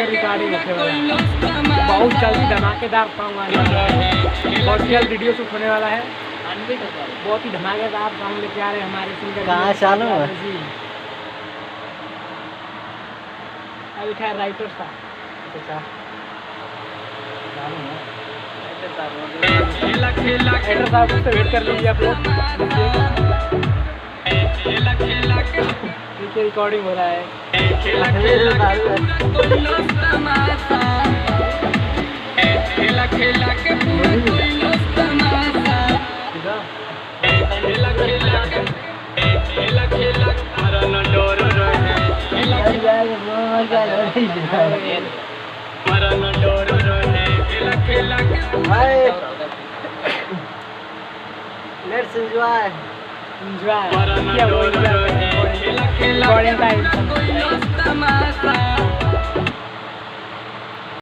Recording बहुत जल्दी धमाकेदार सॉन्ग आने वाला है, बहुत जल्द वीडियो शूट होने वाला है, बहुत ही धमाकेदार सॉन्ग लेके आ रहे हैं हमारे सिंगर। कहाँ चालू है? अभी खैर राइटर साहब से वेट कर लीजिए आप लोग। नीचे रिकॉर्डिंग हो रहा है। Let's enjoy. Enjoy. Yeah, enjoy.